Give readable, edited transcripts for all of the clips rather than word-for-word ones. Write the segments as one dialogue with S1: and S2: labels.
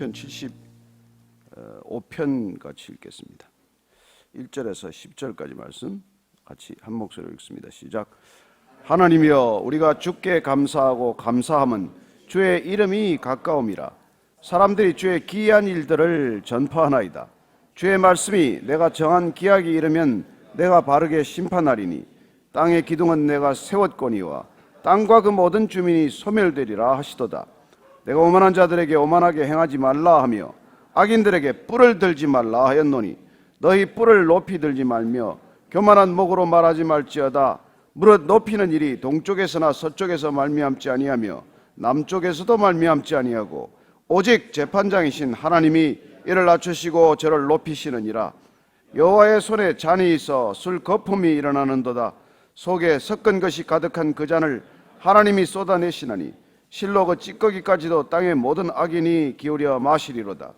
S1: 시편 75편 같이 읽겠습니다. 1절에서 10절까지 말씀 같이 한 목소리로 읽습니다. 시작. 하나님이여, 우리가 주께 감사하고 감사함은 주의 이름이 가까움이라. 사람들이 주의 기이한 일들을 전파하나이다. 주의 말씀이 내가 정한 기약이 이르면 내가 바르게 심판하리니 땅의 기둥은 내가 세웠거니와 땅과 그 모든 주민이 소멸되리라 하시도다. 내가 오만한 자들에게 오만하게 행하지 말라 하며 악인들에게 뿔을 들지 말라 하였노니 너희 뿔을 높이 들지 말며 교만한 목으로 말하지 말지어다. 무릇 높이는 일이 동쪽에서나 서쪽에서 말미암지 아니하며 남쪽에서도 말미암지 아니하고 오직 재판장이신 하나님이 이를 낮추시고 저를 높이시느니라. 여호와의 손에 잔이 있어 술 거품이 일어나는도다. 속에 섞은 것이 가득한 그 잔을 하나님이 쏟아내시나니 실로 그 찌꺼기까지도 땅의 모든 악인이 기울여 마시리로다.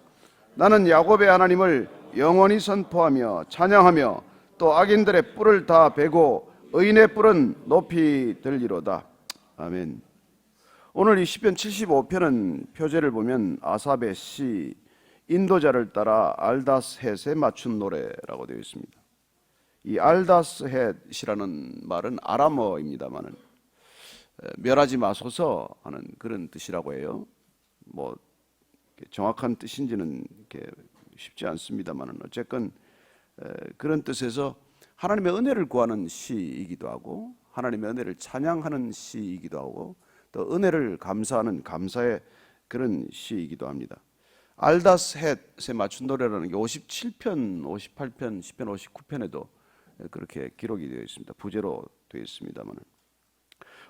S1: 나는 야곱의 하나님을 영원히 선포하며 찬양하며 또 악인들의 뿔을 다 베고 의인의 뿔은 높이 들리로다. 아멘. 오늘 이 시편 75편은 표제를 보면 아삽의 시 인도자를 따라 알다스헷에 맞춘 노래라고 되어 있습니다. 이 알다스헷이라는 말은 아람어입니다만은 멸하지 마소서 하는 그런 뜻이라고 해요. 뭐 정확한 뜻인지는 이렇게 쉽지 않습니다만은 어쨌건 그런 뜻에서 하나님의 은혜를 구하는 시이기도 하고 하나님의 은혜를 찬양하는 시이기도 하고 또 은혜를 감사하는 감사의 그런 시이기도 합니다. 알다스헷에 맞춘 노래라는 게 57편, 58편, 10편, 59편에도 그렇게 기록이 되어 있습니다. 부제로 되어 있습니다만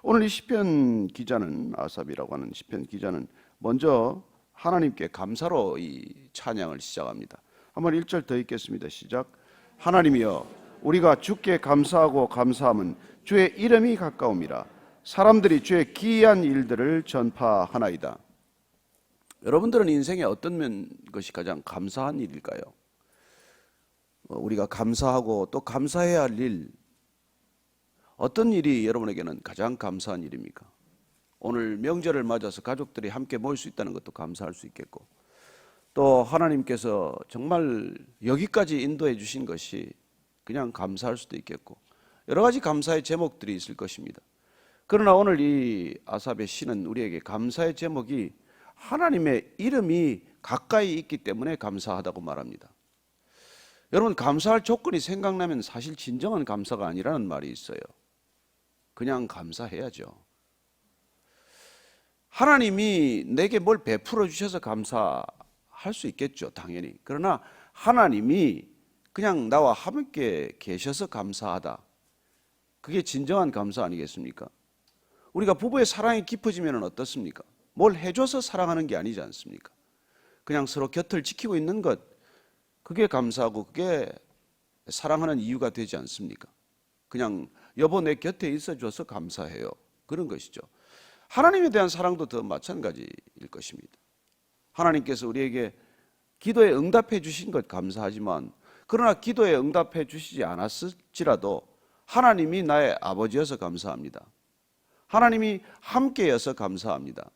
S1: 오늘 이 시편 기자는 아삽이라고 하는 시편 기자는 먼저 하나님께 감사로 이 찬양을 시작합니다. 한번 1절 더 읽겠습니다. 시작. 하나님이여, 우리가 주께 감사하고 감사함은 주의 이름이 가까움이라. 사람들이 주의 기이한 일들을 전파하나이다. 여러분들은 인생에 어떤 것이 가장 감사한 일일까요? 우리가 감사하고 또 감사해야 할 일, 어떤 일이 여러분에게는 가장 감사한 일입니까? 오늘 명절을 맞아서 가족들이 함께 모일 수 있다는 것도 감사할 수 있겠고 또 하나님께서 정말 여기까지 인도해 주신 것이 그냥 감사할 수도 있겠고 여러 가지 감사의 제목들이 있을 것입니다. 그러나 오늘 이 아삽의 시는 우리에게 감사의 제목이 하나님의 이름이 가까이 있기 때문에 감사하다고 말합니다. 여러분, 감사할 조건이 생각나면 사실 진정한 감사가 아니라는 말이 있어요. 그냥 감사해야죠. 하나님이 내게 뭘 베풀어 주셔서 감사할 수 있겠죠, 당연히. 그러나 하나님이 그냥 나와 함께 계셔서 감사하다. 그게 진정한 감사 아니겠습니까? 우리가 부부의 사랑이 깊어지면 어떻습니까? 뭘 해줘서 사랑하는 게 아니지 않습니까? 그냥 서로 곁을 지키고 있는 것, 그게 감사하고 그게 사랑하는 이유가 되지 않습니까? 그냥 여보 내 곁에 있어줘서 감사해요. 그런 것이죠. 하나님에 대한 사랑도 더 마찬가지일 것입니다. 하나님께서 우리에게 기도에 응답해 주신 것 감사하지만 그러나 기도에 응답해 주시지 않았을지라도 하나님이 나의 아버지여서 감사합니다. 하나님이 함께여서 감사합니다.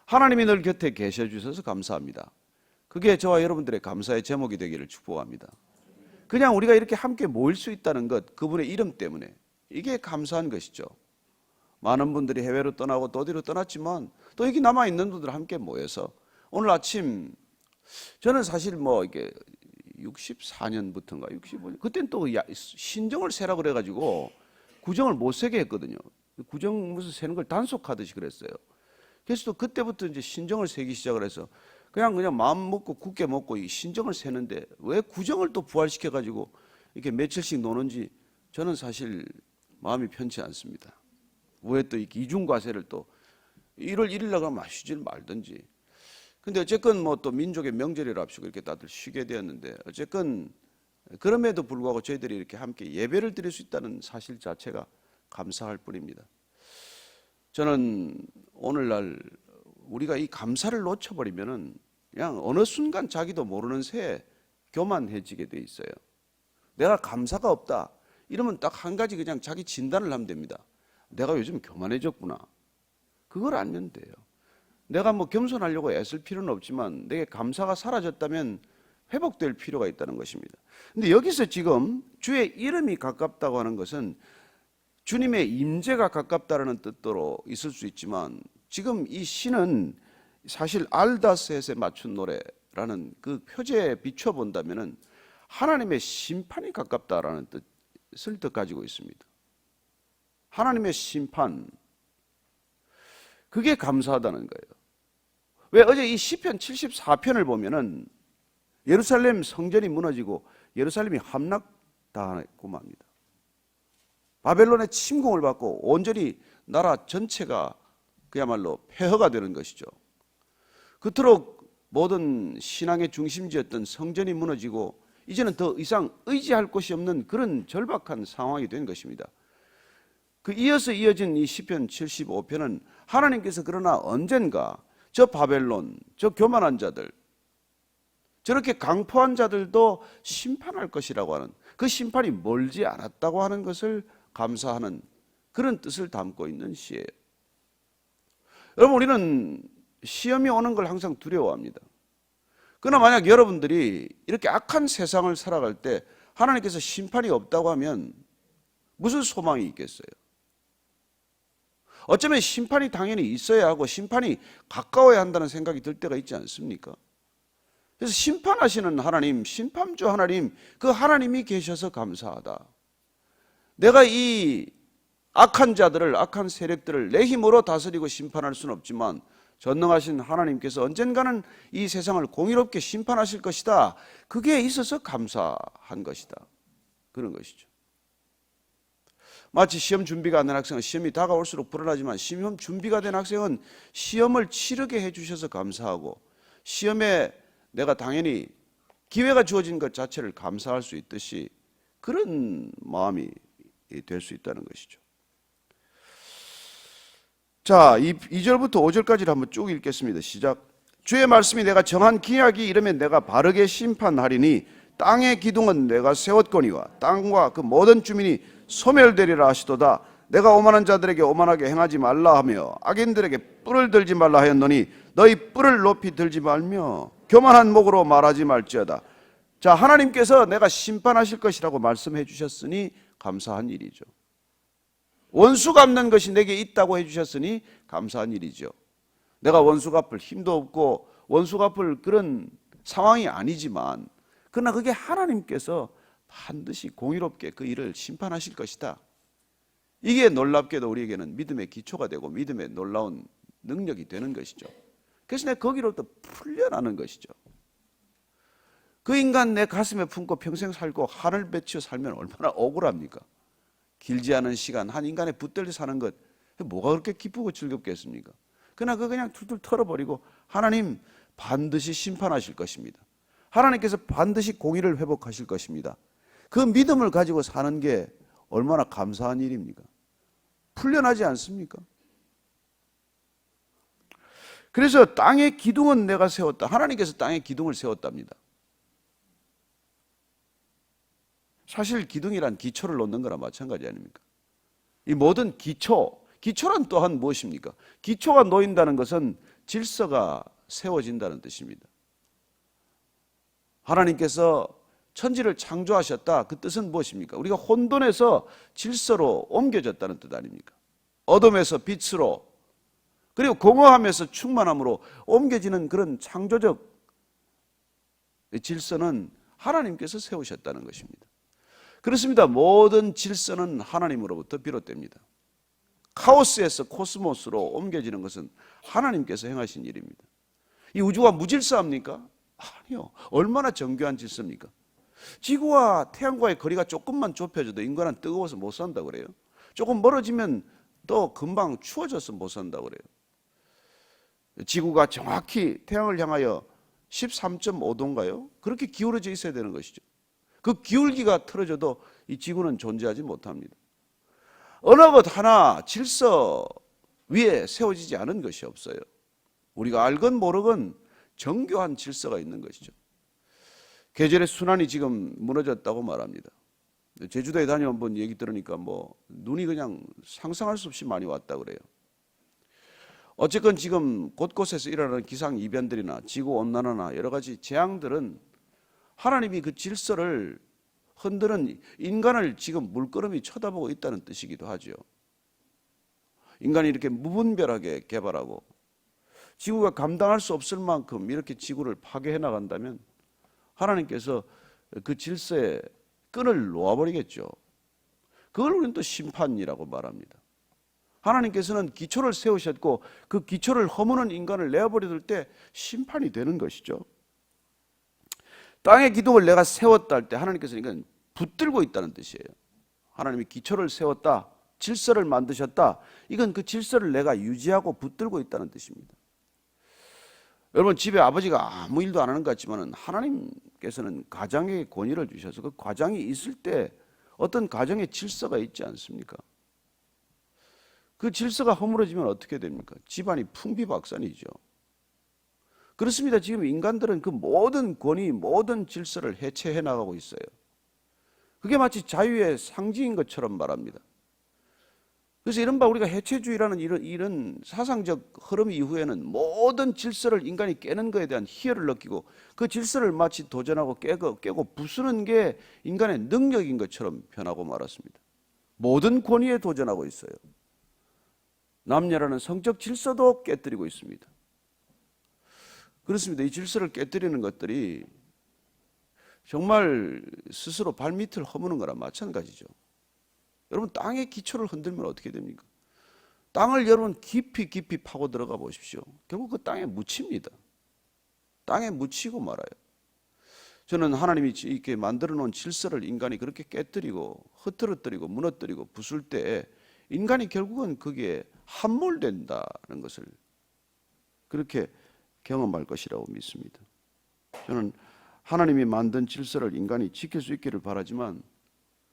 S1: 하나님이 늘 곁에 계셔 주셔서 감사합니다. 그게 저와 여러분들의 감사의 제목이 되기를 축복합니다. 그냥 우리가 이렇게 함께 모일 수 있다는 것, 그분의 이름 때문에 이게 감사한 것이죠. 많은 분들이 해외로 떠나고 또 어디로 떠났지만 또 여기 남아있는 분들 함께 모여서 오늘 아침 저는 사실 뭐 이게 64년부터인가 65년 그때는 또 신정을 세라 그래가지고 구정을 못 세게 했거든요. 구정 무슨 세는 걸 단속하듯이 그랬어요. 그래서 또 그때부터 이제 신정을 세기 시작을 해서 그냥 마음 먹고 굳게 먹고 이 신정을 세는데 왜 구정을 또 부활시켜가지고 이렇게 며칠씩 노는지 저는 사실 마음이 편치 않습니다. 왜 또 이렇게 이중과세를 또 1월 1일 나가면 쉬질 말든지. 근데 어쨌건 뭐 또 민족의 명절이라 합시고 이렇게 다들 쉬게 되었는데 어쨌건 그럼에도 불구하고 저희들이 이렇게 함께 예배를 드릴 수 있다는 사실 자체가 감사할 뿐입니다. 저는 오늘날 우리가 이 감사를 놓쳐버리면은 그냥 어느 순간 자기도 모르는 새에 교만해지게 돼 있어요. 내가 감사가 없다 이러면 딱 한 가지 그냥 자기 진단을 하면 됩니다. 내가 요즘 교만해졌구나. 그걸 알면 돼요. 내가 뭐 겸손하려고 애쓸 필요는 없지만 내게 감사가 사라졌다면 회복될 필요가 있다는 것입니다. 근데 여기서 지금 주의 이름이 가깝다고 하는 것은 주님의 임재가 가깝다는 뜻도로 있을 수 있지만, 지금 이 시는 사실 알다셋에 맞춘 노래라는 그 표제에 비춰 본다면은 하나님의 심판이 가깝다라는 뜻을 더 가지고 있습니다. 하나님의 심판, 그게 감사하다는 거예요. 왜 어제 이 시편 74편을 보면은 예루살렘 성전이 무너지고 예루살렘이 함락당하고 맙니다. 바벨론의 침공을 받고 온전히 나라 전체가 그야말로 폐허가 되는 것이죠. 그토록 모든 신앙의 중심지였던 성전이 무너지고 이제는 더 이상 의지할 곳이 없는 그런 절박한 상황이 된 것입니다. 그 이어서 이어진 이 시편 75편은 하나님께서 그러나 언젠가 저 바벨론, 저 교만한 자들, 저렇게 강포한 자들도 심판할 것이라고 하는, 그 심판이 멀지 않았다고 하는 것을 감사하는 그런 뜻을 담고 있는 시예요. 여러분, 우리는 시험이 오는 걸 항상 두려워합니다. 그러나 만약 여러분들이 이렇게 악한 세상을 살아갈 때 하나님께서 심판이 없다고 하면 무슨 소망이 있겠어요? 어쩌면 심판이 당연히 있어야 하고 심판이 가까워야 한다는 생각이 들 때가 있지 않습니까? 그래서 심판하시는 하나님, 심판주 하나님, 그 하나님이 계셔서 감사하다. 내가 이 악한 자들을, 악한 세력들을 내 힘으로 다스리고 심판할 수는 없지만 전능하신 하나님께서 언젠가는 이 세상을 공의롭게 심판하실 것이다. 그게 있어서 감사한 것이다. 그런 것이죠. 마치 시험 준비가 안 된 학생은 시험이 다가올수록 불안하지만 시험 준비가 된 학생은 시험을 치르게 해주셔서 감사하고, 시험에 내가 당연히 기회가 주어진 것 자체를 감사할 수 있듯이 그런 마음이 될 수 있다는 것이죠. 자, 2절부터 5절까지를 한번 쭉 읽겠습니다. 시작. 주의 말씀이 내가 정한 기약이 이르면 내가 바르게 심판하리니 땅의 기둥은 내가 세웠거니와 땅과 그 모든 주민이 소멸되리라 하시도다. 내가 오만한 자들에게 오만하게 행하지 말라 하며 악인들에게 뿔을 들지 말라 하였노니 너희 뿔을 높이 들지 말며 교만한 목으로 말하지 말지어다. 자, 하나님께서 내가 심판하실 것이라고 말씀해 주셨으니 감사한 일이죠. 원수 갚는 것이 내게 있다고 해 주셨으니 감사한 일이죠. 내가 원수 갚을 힘도 없고 원수 갚을 그런 상황이 아니지만, 그러나 그게 하나님께서 반드시 공의롭게 그 일을 심판하실 것이다. 이게 놀랍게도 우리에게는 믿음의 기초가 되고 믿음의 놀라운 능력이 되는 것이죠. 그래서 내가 거기로부터 풀려나는 것이죠. 그 인간 내 가슴에 품고 평생 살고 하늘 맺혀 살면 얼마나 억울합니까? 길지 않은 시간 한 인간에 붙들려 사는 것, 뭐가 그렇게 기쁘고 즐겁겠습니까? 그러나 그거 그냥 툴툴 털어버리고 하나님 반드시 심판하실 것입니다. 하나님께서 반드시 공의를 회복하실 것입니다. 그 믿음을 가지고 사는 게 얼마나 감사한 일입니까? 풀려나지 않습니까? 그래서 땅의 기둥은 내가 세웠다. 하나님께서 땅의 기둥을 세웠답니다. 사실 기둥이란 기초를 놓는 거나 마찬가지 아닙니까? 이 모든 기초란 또한 무엇입니까? 기초가 놓인다는 것은 질서가 세워진다는 뜻입니다. 하나님께서 천지를 창조하셨다. 그 뜻은 무엇입니까? 우리가 혼돈에서 질서로 옮겨졌다는 뜻 아닙니까? 어둠에서 빛으로, 그리고 공허함에서 충만함으로 옮겨지는 그런 창조적 질서는 하나님께서 세우셨다는 것입니다. 그렇습니다. 모든 질서는 하나님으로부터 비롯됩니다. 카오스에서 코스모스로 옮겨지는 것은 하나님께서 행하신 일입니다. 이 우주가 무질서합니까? 아니요. 얼마나 정교한 질서입니까? 지구와 태양과의 거리가 조금만 좁혀져도 인간은 뜨거워서 못 산다고 그래요. 조금 멀어지면 또 금방 추워져서 못 산다고 그래요. 지구가 정확히 태양을 향하여 13.5도인가요? 그렇게 기울어져 있어야 되는 것이죠. 그 기울기가 틀어져도 이 지구는 존재하지 못합니다. 어느 것 하나 질서 위에 세워지지 않은 것이 없어요. 우리가 알건 모르건 정교한 질서가 있는 것이죠. 계절의 순환이 지금 무너졌다고 말합니다. 제주도에 다녀온 분 얘기 들으니까 눈이 그냥 상상할 수 없이 많이 왔다 그래요. 어쨌건 지금 곳곳에서 일어나는 기상이변들이나 지구온난화나 여러 가지 재앙들은 하나님이 그 질서를 흔드는 인간을 지금 물끄러미 쳐다보고 있다는 뜻이기도 하죠. 인간이 이렇게 무분별하게 개발하고 지구가 감당할 수 없을 만큼 이렇게 지구를 파괴해 나간다면 하나님께서 그 질서의 끈을 놓아버리겠죠. 그걸 우리는 또 심판이라고 말합니다. 하나님께서는 기초를 세우셨고 그 기초를 허무는 인간을 내어버릴 때 심판이 되는 것이죠. 땅의 기둥을 내가 세웠다 할 때 하나님께서는 이건 붙들고 있다는 뜻이에요. 하나님이 기초를 세웠다, 질서를 만드셨다. 이건 그 질서를 내가 유지하고 붙들고 있다는 뜻입니다. 여러분 집에 아버지가 아무 일도 안 하는 것 같지만 하나님께서는 가장에게 권위를 주셔서 그 가장이 있을 때 어떤 가정의 질서가 있지 않습니까? 그 질서가 허물어지면 어떻게 됩니까? 집안이 풍비박산이죠. 그렇습니다. 지금 인간들은 그 모든 권위, 모든 질서를 해체해 나가고 있어요. 그게 마치 자유의 상징인 것처럼 말합니다. 그래서 이른바 우리가 해체주의라는 이런 사상적 흐름 이후에는 모든 질서를 인간이 깨는 것에 대한 희열을 느끼고 그 질서를 마치 도전하고 깨고 부수는 게 인간의 능력인 것처럼 변하고 말았습니다. 모든 권위에 도전하고 있어요. 남녀라는 성적 질서도 깨뜨리고 있습니다. 그렇습니다. 이 질서를 깨뜨리는 것들이 정말 스스로 발밑을 허무는 거랑 마찬가지죠. 여러분 땅의 기초를 흔들면 어떻게 됩니까? 땅을 여러분 깊이 파고 들어가 보십시오. 결국 그 땅에 묻힙니다. 땅에 묻히고 말아요. 저는 하나님이 이렇게 만들어 놓은 질서를 인간이 그렇게 깨뜨리고 흐트러뜨리고 무너뜨리고 부술 때 인간이 결국은 거기에 함몰된다는 것을 그렇게 경험할 것이라고 믿습니다. 저는 하나님이 만든 질서를 인간이 지킬 수 있기를 바라지만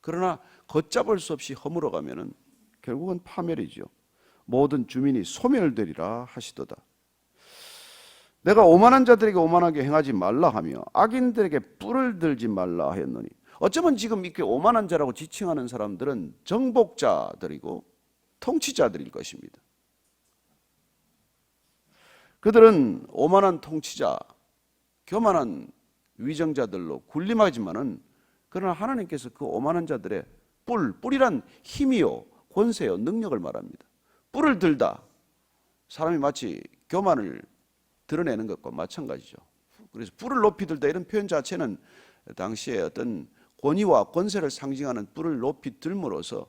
S1: 그러나 걷잡을 수 없이 허물어가면은 결국은 파멸이죠. 모든 주민이 소멸되리라 하시도다. 내가 오만한 자들에게 오만하게 행하지 말라 하며 악인들에게 뿔을 들지 말라 하였노니 어쩌면 지금 이렇게 오만한 자라고 지칭하는 사람들은 정복자들이고 통치자들일 것입니다. 그들은 오만한 통치자, 교만한 위정자들로 군림하지만은 그러나 하나님께서 그 오만한 자들의 뿔이란 힘이요, 권세요, 능력을 말합니다. 뿔을 들다, 사람이 마치 교만을 드러내는 것과 마찬가지죠. 그래서 뿔을 높이 들다 이런 표현 자체는 당시에 어떤 권위와 권세를 상징하는 뿔을 높이 들므로써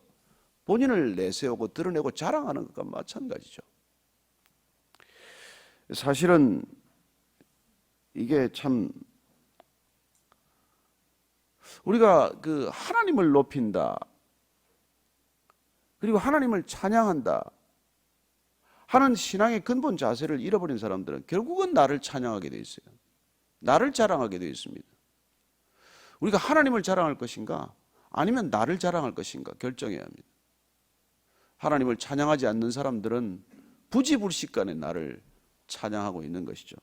S1: 본인을 내세우고 드러내고 자랑하는 것과 마찬가지죠. 사실은 이게 참 우리가 그 하나님을 높인다 그리고 하나님을 찬양한다 하는 신앙의 근본 자세를 잃어버린 사람들은 결국은 나를 찬양하게 돼 있어요. 나를 자랑하게 돼 있습니다. 우리가 하나님을 자랑할 것인가 아니면 나를 자랑할 것인가 결정해야 합니다. 하나님을 찬양하지 않는 사람들은 부지불식간에 나를 찬양하고 있는 것이죠.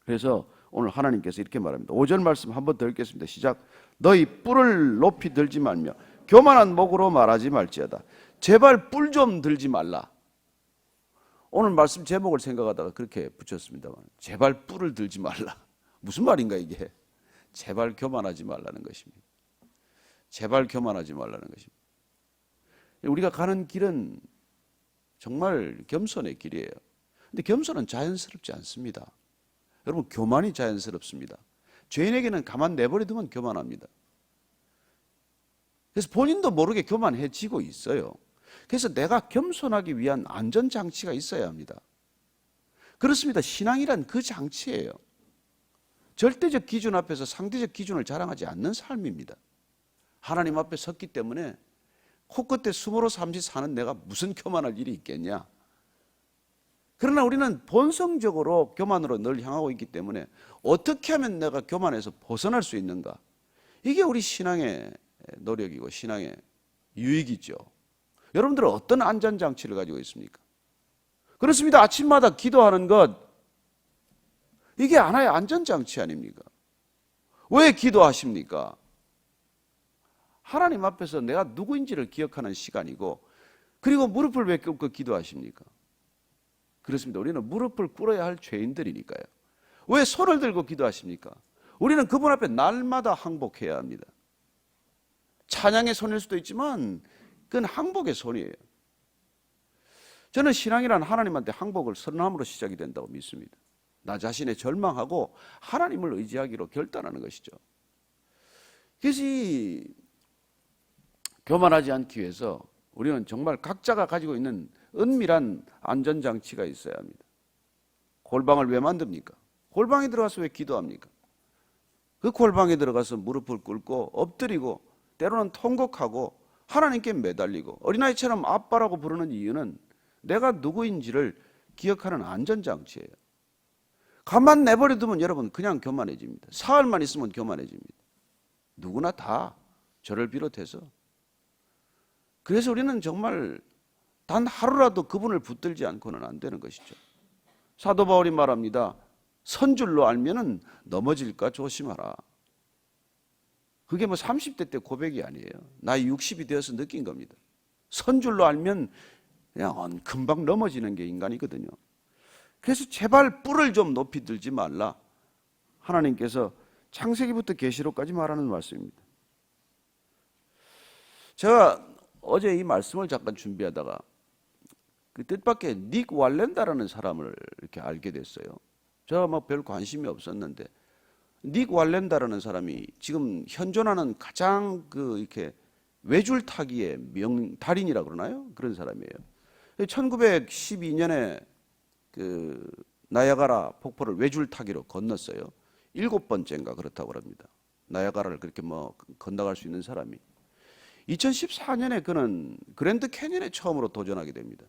S1: 그래서 오늘 하나님께서 이렇게 말합니다. 5절 말씀 한 번 더 읽겠습니다. 시작. 너희 뿔을 높이 들지 말며 교만한 목으로 말하지 말지어다. 제발 뿔 좀 들지 말라. 오늘 말씀 제목을 생각하다가 그렇게 붙였습니다만 제발 뿔을 들지 말라. 무슨 말인가 이게? 제발 교만하지 말라는 것입니다. 제발 교만하지 말라는 것입니다. 우리가 가는 길은 정말 겸손의 길이에요. 근데 겸손은 자연스럽지 않습니다. 여러분 교만이 자연스럽습니다. 죄인에게는 가만 내버려두면 교만합니다. 그래서 본인도 모르게 교만해지고 있어요. 그래서 내가 겸손하기 위한 안전장치가 있어야 합니다. 그렇습니다. 신앙이란 그 장치예요. 절대적 기준 앞에서 상대적 기준을 자랑하지 않는 삶입니다. 하나님 앞에 섰기 때문에 코끝에 숨으로 잠시 사는 내가 무슨 교만할 일이 있겠냐. 그러나 우리는 본성적으로 교만으로 늘 향하고 있기 때문에 어떻게 하면 내가 교만에서 벗어날 수 있는가. 이게 우리 신앙의 노력이고 신앙의 유익이죠. 여러분들은 어떤 안전장치를 가지고 있습니까? 그렇습니다. 아침마다 기도하는 것 이게 하나의 안전장치 아닙니까? 왜 기도하십니까? 하나님 앞에서 내가 누구인지를 기억하는 시간이고 그리고 무릎을 왜 꿇고 기도하십니까? 그렇습니다. 우리는 무릎을 꿇어야 할 죄인들이니까요. 왜 손을 들고 기도하십니까? 우리는 그분 앞에 날마다 항복해야 합니다. 찬양의 손일 수도 있지만 그건 항복의 손이에요. 저는 신앙이란 하나님한테 항복을 선언함으로 시작이 된다고 믿습니다. 나 자신의 절망하고 하나님을 의지하기로 결단하는 것이죠. 그래서 이 교만하지 않기 위해서 우리는 정말 각자가 가지고 있는 은밀한 안전장치가 있어야 합니다. 골방을 왜 만듭니까? 골방에 들어가서 왜 기도합니까? 그 골방에 들어가서 무릎을 꿇고 엎드리고 때로는 통곡하고 하나님께 매달리고 어린아이처럼 아빠라고 부르는 이유는 내가 누구인지를 기억하는 안전장치예요. 가만 내버려 두면 여러분 그냥 교만해집니다. 사흘만 있으면 교만해집니다. 누구나 다 저를 비롯해서. 그래서 우리는 정말 단 하루라도 그분을 붙들지 않고는 안 되는 것이죠. 사도 바울이 말합니다. 선줄로 알면은 넘어질까 조심하라. 그게 뭐 30대 때 고백이 아니에요. 나이 60이 되어서 느낀 겁니다. 선줄로 알면 그냥 금방 넘어지는 게 인간이거든요. 그래서 제발 뿔을 좀 높이 들지 말라. 하나님께서 창세기부터 계시록까지 말하는 말씀입니다. 제가 어제 이 말씀을 잠깐 준비하다가 그 뜻밖의 닉 왈렌다라는 사람을 이렇게 알게 됐어요. 제가 막 별 관심이 없었는데 닉 왈렌다라는 사람이 지금 현존하는 가장 이렇게 외줄타기의 달인이라고 그러나요? 그런 사람이에요. 1912년에 그 나야가라 폭포를 외줄타기로 건넜어요. 7번째인가 그렇다고 합니다. 나야가라를 그렇게 뭐 건너갈 수 있는 사람이. 2014년에 그는 그랜드 캐니언에 처음으로 도전하게 됩니다.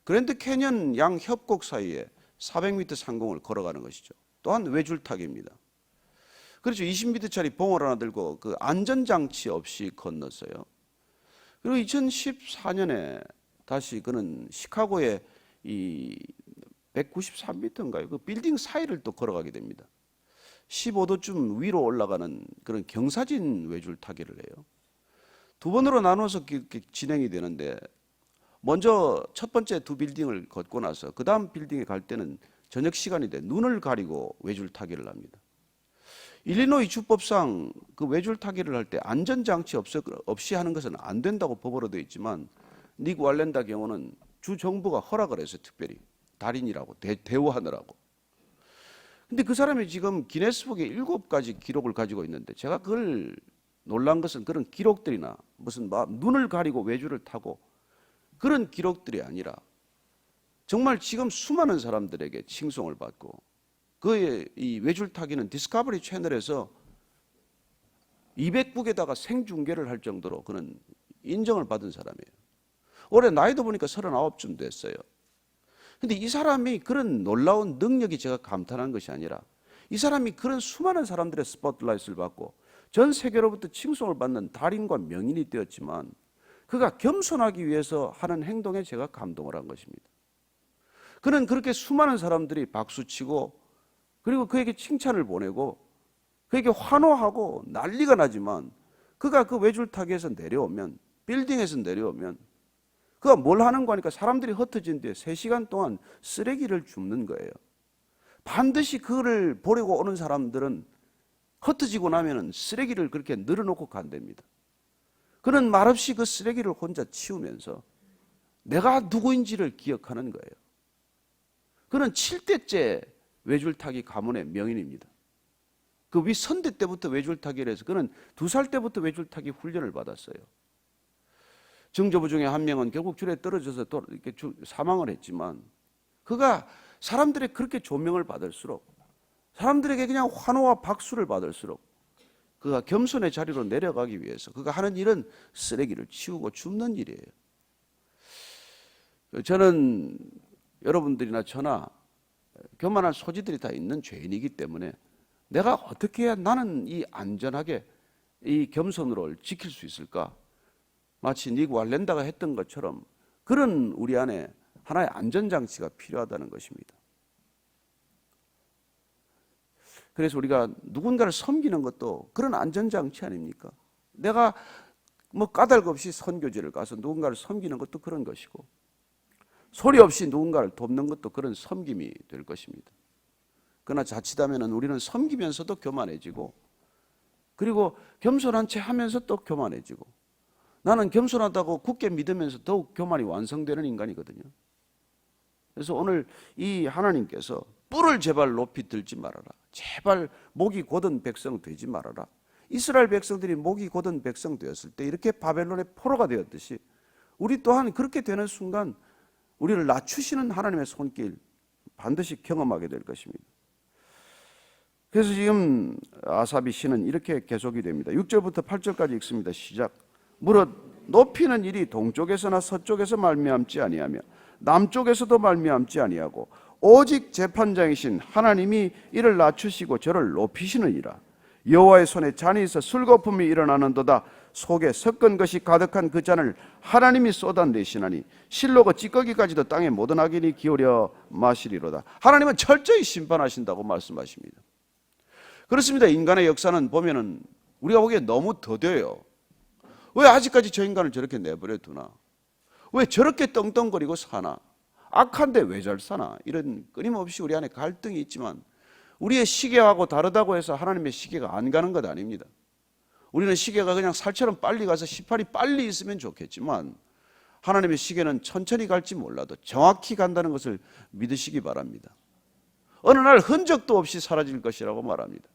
S1: 그랜드 캐니언 양 협곡 사이에 400m 상공을 걸어가는 것이죠. 또한 외줄타기입니다. 그렇죠. 20m짜리 봉을 하나 들고 그 안전장치 없이 건넜어요. 그리고 2014년에 다시 그는 시카고의 이 193m인가요? 그 빌딩 사이를 또 걸어가게 됩니다. 15도쯤 위로 올라가는 그런 경사진 외줄타기를 해요. 두 번으로 나눠서 진행이 되는데 먼저 첫 번째 두 빌딩을 걷고 나서 그 다음 빌딩에 갈 때는 저녁 시간이 돼 눈을 가리고 외줄타기를 합니다. 일리노이 주법상 그 외줄타기를 할 때 안전장치 없이 하는 것은 안 된다고 법으로 되어 있지만 닉 왈렌다 경우는 주 정부가 허락을 해서 특별히 달인이라고 대우하느라고. 근데 그 사람이 지금 기네스북에 7가지 기록을 가지고 있는데 제가 그걸 놀란 것은 그런 기록들이나 무슨 눈을 가리고 외줄을 타고 그런 기록들이 아니라 정말 지금 수많은 사람들에게 칭송을 받고 그의 이 외줄타기는 디스커버리 채널에서 200국에다가 생중계를 할 정도로 그는 인정을 받은 사람이에요. 올해 나이도 보니까 39쯤 됐어요. 근데 이 사람이 그런 놀라운 능력이 제가 감탄한 것이 아니라 이 사람이 그런 수많은 사람들의 스포트라이트를 받고 전 세계로부터 칭송을 받는 달인과 명인이 되었지만 그가 겸손하기 위해서 하는 행동에 제가 감동을 한 것입니다. 그는 그렇게 수많은 사람들이 박수치고 그리고 그에게 칭찬을 보내고 그에게 환호하고 난리가 나지만 그가 그 외줄타기에서 내려오면 빌딩에서 내려오면 그가 뭘 하는 거니까 사람들이 흩어진 뒤에 3시간 동안 쓰레기를 줍는 거예요. 반드시 그를 보려고 오는 사람들은 흩어지고 나면은 쓰레기를 그렇게 늘어놓고 간답니다. 그는 말없이 그 쓰레기를 혼자 치우면서 내가 누구인지를 기억하는 거예요. 그는 7대째 외줄타기 가문의 명인입니다. 그 위 선대 때부터 외줄타기를 해서 그는 2살 때부터 외줄타기 훈련을 받았어요. 정조부 중에 한 명은 결국 줄에 떨어져서 또 이렇게 사망을 했지만 그가 사람들의 그렇게 조명을 받을수록 사람들에게 그냥 환호와 박수를 받을수록 그가 겸손의 자리로 내려가기 위해서 그가 하는 일은 쓰레기를 치우고 줍는 일이에요. 저는 여러분들이나 저나 교만한 소지들이 다 있는 죄인이기 때문에 내가 어떻게 해야 나는 이 안전하게 이 겸손을 지킬 수 있을까? 마치 닉 왈렌다가 했던 것처럼 그런 우리 안에 하나의 안전장치가 필요하다는 것입니다. 그래서 우리가 누군가를 섬기는 것도 그런 안전장치 아닙니까? 내가 뭐 까닭 없이 선교지를 가서 누군가를 섬기는 것도 그런 것이고 소리 없이 누군가를 돕는 것도 그런 섬김이 될 것입니다. 그러나 자칫하면 우리는 섬기면서도 교만해지고, 그리고 겸손한 채 하면서 또 교만해지고, 나는 겸손하다고 굳게 믿으면서 더욱 교만이 완성되는 인간이거든요. 그래서 오늘 이 하나님께서 뿔을 제발 높이 들지 말아라, 제발 목이 곧은 백성 되지 말아라. 이스라엘 백성들이 목이 곧은 백성 되었을 때 이렇게 바벨론의 포로가 되었듯이 우리 또한 그렇게 되는 순간 우리를 낮추시는 하나님의 손길 반드시 경험하게 될 것입니다. 그래서 지금 아사비 시는 이렇게 계속이 됩니다. 6절부터 8절까지 읽습니다. 시작. 무릇 높이는 일이 동쪽에서나 서쪽에서 말미암지 아니하며 남쪽에서도 말미암지 아니하고 오직 재판장이신 하나님이 이를 낮추시고 저를 높이시느니라. 여호와의 손에 잔이 있어 술거품이 일어나는도다. 속에 섞은 것이 가득한 그 잔을 하나님이 쏟아내시나니 실로가 찌꺼기까지도 땅에 모든 악인이 기울여 마시리로다. 하나님은 철저히 심판하신다고 말씀하십니다. 그렇습니다. 인간의 역사는 보면은 우리가 보기에 너무 더뎌요. 왜 아직까지 저 인간을 저렇게 내버려 두나? 왜 저렇게 떵떵거리고 사나? 악한데 왜 잘 사나? 이런 끊임없이 우리 안에 갈등이 있지만 우리의 시계하고 다르다고 해서 하나님의 시계가 안 가는 것 아닙니다. 우리는 시계가 그냥 살처럼 빨리 가서 18이 빨리 있으면 좋겠지만 하나님의 시계는 천천히 갈지 몰라도 정확히 간다는 것을 믿으시기 바랍니다. 어느 날 흔적도 없이 사라질 것이라고 말합니다.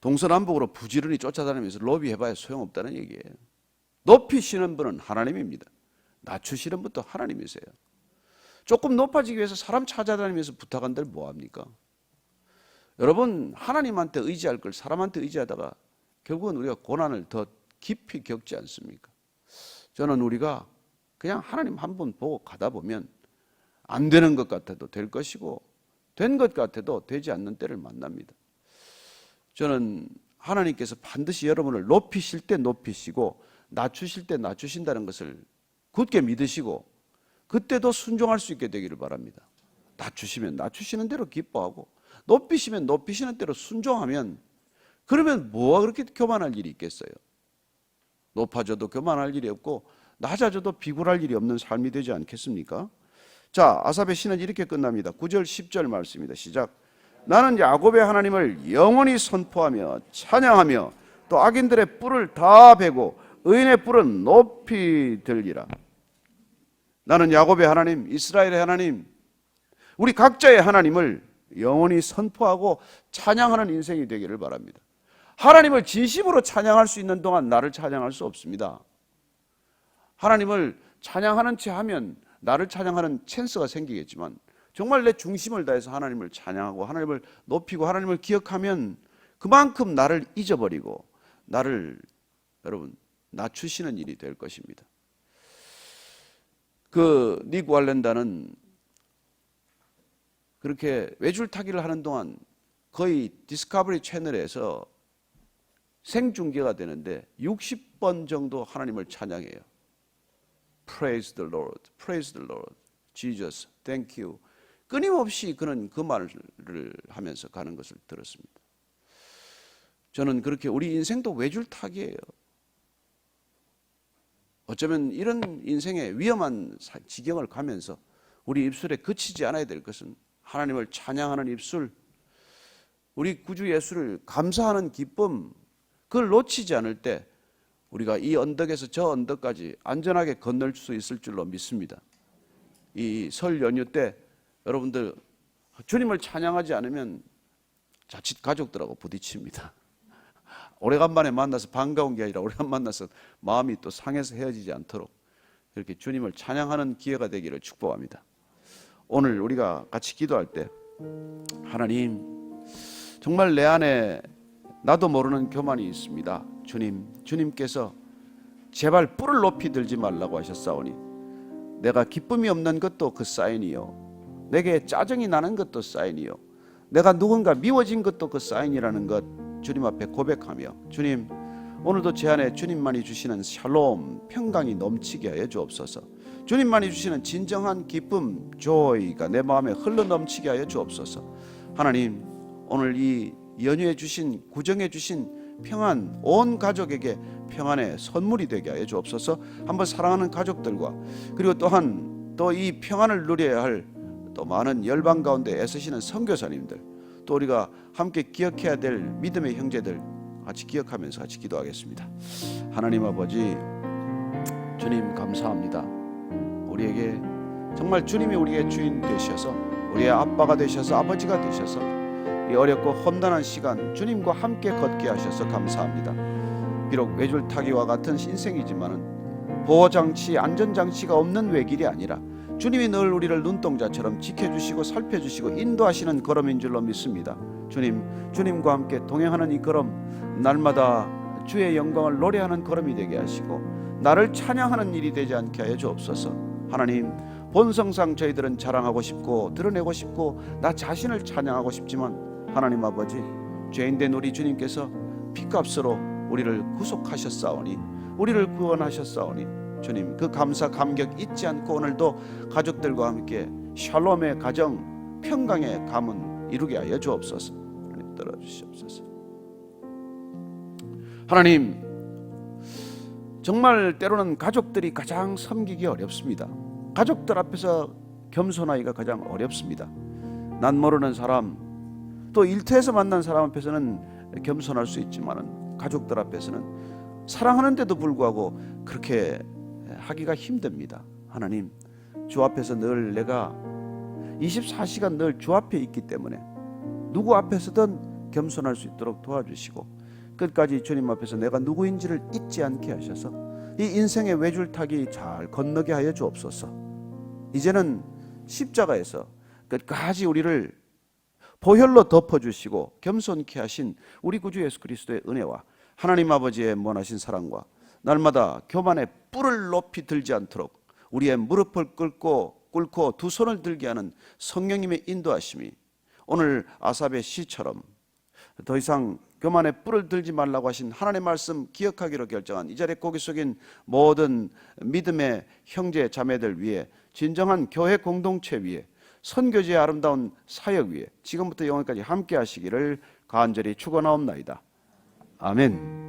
S1: 동서남북으로 부지런히 쫓아다니면서 로비해봐야 소용없다는 얘기예요. 높이시는 분은 하나님입니다. 낮추시는 분도 하나님이세요. 조금 높아지기 위해서 사람 찾아다니면서 부탁한들 뭐합니까? 여러분, 하나님한테 의지할 걸 사람한테 의지하다가 결국은 우리가 고난을 더 깊이 겪지 않습니까? 저는 우리가 그냥 하나님 한 분 보고 가다 보면 안 되는 것 같아도 될 것이고 된 것 같아도 되지 않는 때를 만납니다. 저는 하나님께서 반드시 여러분을 높이실 때 높이시고 낮추실 때 낮추신다는 것을 굳게 믿으시고 그때도 순종할 수 있게 되기를 바랍니다. 낮추시면 낮추시는 대로 기뻐하고 높이시면 높이시는 대로 순종하면, 그러면 뭐가 그렇게 교만할 일이 있겠어요? 높아져도 교만할 일이 없고 낮아져도 비굴할 일이 없는 삶이 되지 않겠습니까? 자, 아삽의 시는 이렇게 끝납니다. 9절 10절 말씀입니다. 시작. 나는 야곱의 하나님을 영원히 선포하며 찬양하며 또 악인들의 뿔을 다 베고 의인의 뿔은 높이 들리라. 나는 야곱의 하나님, 이스라엘의 하나님, 우리 각자의 하나님을 영원히 선포하고 찬양하는 인생이 되기를 바랍니다. 하나님을 진심으로 찬양할 수 있는 동안 나를 찬양할 수 없습니다. 하나님을 찬양하는 채 하면 나를 찬양하는 찬스가 생기겠지만 정말 내 중심을 다해서 하나님을 찬양하고 하나님을 높이고 하나님을 기억하면 그만큼 나를 잊어버리고 나를 여러분 낮추시는 일이 될 것입니다. 그 닉 왈렌다는 그렇게 외줄타기를 하는 동안 거의 디스커버리 채널에서 생중계가 되는데 60번 정도 하나님을 찬양해요. Praise the Lord, Praise the Lord, Jesus, Thank you. 끊임없이 그는 그 말을 하면서 가는 것을 들었습니다. 저는 그렇게 우리 인생도 외줄타기예요. 어쩌면 이런 인생의 위험한 지경을 가면서 우리 입술에 그치지 않아야 될 것은 하나님을 찬양하는 입술, 우리 구주 예수를 감사하는 기쁨, 그걸 놓치지 않을 때 우리가 이 언덕에서 저 언덕까지 안전하게 건널 수 있을 줄로 믿습니다. 이 설 연휴 때 여러분들 주님을 찬양하지 않으면 자칫 가족들하고 부딪힙니다. 오래간만에 만나서 반가운 게 아니라 오래간만에 만나서 마음이 또 상해서 헤어지지 않도록 이렇게 주님을 찬양하는 기회가 되기를 축복합니다. 오늘 우리가 같이 기도할 때 하나님, 정말 내 안에 나도 모르는 교만이 있습니다. 주님께서 제발 뿔을 높이 들지 말라고 하셨사오니 내가 기쁨이 없는 것도 그 사인이요, 내게 짜증이 나는 것도 사인이요, 내가 누군가 미워진 것도 그 사인이라는 것 주님 앞에 고백하며, 주님 오늘도 제 안에 주님만이 주시는 샬롬, 평강이 넘치게 하여 주옵소서. 주님만이 주시는 진정한 기쁨, 조이가 내 마음에 흘러 넘치게 하여 주옵소서. 하나님, 오늘 이 연휴에 주신, 구정해 주신 평안, 온 가족에게 평안의 선물이 되게 하여 주옵소서. 한번 사랑하는 가족들과 그리고 또한 또 이 평안을 누려야 할 또 많은 열방 가운데 애쓰시는 선교사님들, 또 우리가 함께 기억해야 될 믿음의 형제들 같이 기억하면서 같이 기도하겠습니다. 하나님 아버지, 주님 감사합니다. 우리에게 정말 주님이 우리의 주인 되셔서 우리의 아빠가 되셔서 아버지가 되셔서 이 어렵고 험난한 시간 주님과 함께 걷게 하셔서 감사합니다. 비록 외줄타기와 같은 인생이지만은 보호장치, 안전장치가 없는 외길이 아니라 주님이 늘 우리를 눈동자처럼 지켜주시고 살펴주시고 인도하시는 걸음인 줄로 믿습니다. 주님과 함께 동행하는 이 걸음, 날마다 주의 영광을 노래하는 걸음이 되게 하시고 나를 찬양하는 일이 되지 않게 하여 주옵소서. 하나님, 본성상 저희들은 자랑하고 싶고 드러내고 싶고 나 자신을 찬양하고 싶지만 하나님 아버지, 죄인된 우리 주님께서 피값으로 우리를 구속하셨사오니, 우리를 구원하셨사오니 주님, 그 감사 감격 잊지 않고 오늘도 가족들과 함께 샬롬의 가정, 평강의 가문 이루게 하여 주옵소서. 하나님 들어주시옵소서. 하나님, 정말 때로는 가족들이 가장 섬기기 어렵습니다. 가족들 앞에서 겸손하기가 가장 어렵습니다. 난 모르는 사람, 또 일터에서 만난 사람 앞에서는 겸손할 수 있지만 가족들 앞에서는 사랑하는데도 불구하고 그렇게 하기가 힘듭니다. 하나님, 주 앞에서 늘 내가 24시간 늘 주 앞에 있기 때문에 누구 앞에서든 겸손할 수 있도록 도와주시고 끝까지 주님 앞에서 내가 누구인지를 잊지 않게 하셔서 이 인생의 외줄타기 잘 건너게 하여 주옵소서. 이제는 십자가에서 끝까지 우리를 보혈로 덮어주시고 겸손케 하신 우리 구주 예수 그리스도의 은혜와 하나님 아버지의 무한하신 사랑과 날마다 교만의 뿔을 높이 들지 않도록 우리의 무릎을 꿇고 두 손을 들게 하는 성령님의 인도하심이 오늘 아삽의 시처럼 더 이상 교만의 뿔을 들지 말라고 하신 하나님의 말씀 기억하기로 결정한 이 자리에 고개 숙인 모든 믿음의 형제 자매들 위해, 진정한 교회 공동체 위에, 선교지의 아름다운 사역 위에 지금부터 영원까지 함께 하시기를 간절히 축원하옵나이다. 아멘.